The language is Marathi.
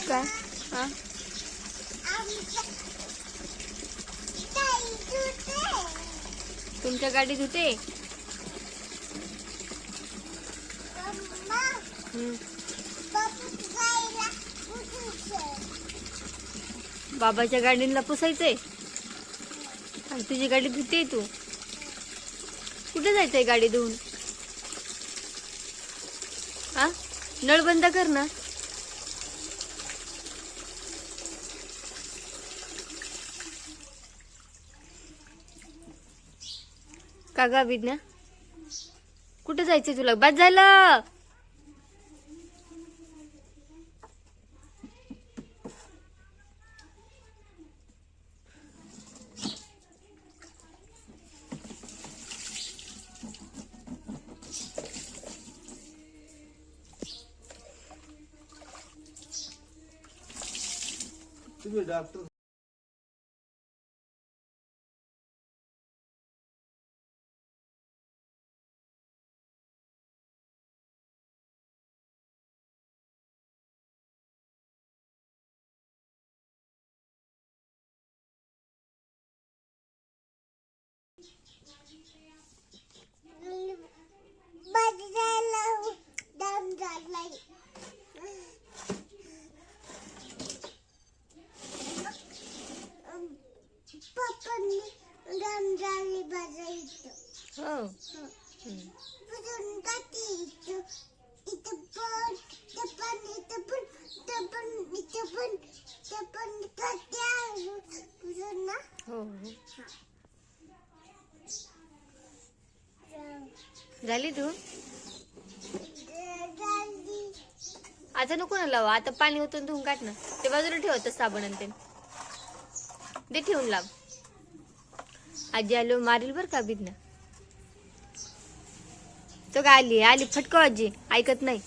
काय हा तुमच्या गाडी धुते बाबाच्या गाडीला पुसायचंय आणि तुझी गाडी धुते तू कुठे जायचंय गाडी धुवून हा नळ बंद कर ना का गा विज्ञा कुठे जायचंय तुला बाद झालं तुम्ही डॉक्टर झाली तू आता नको ना लावा आता पाणी होतं धुवून काढ ना ते बाजूला ठेवत साबण आणि ते ठेवून लाव आजी आलो मारील बर का बिघना तो काय आली फटको आजी ऐकत नाही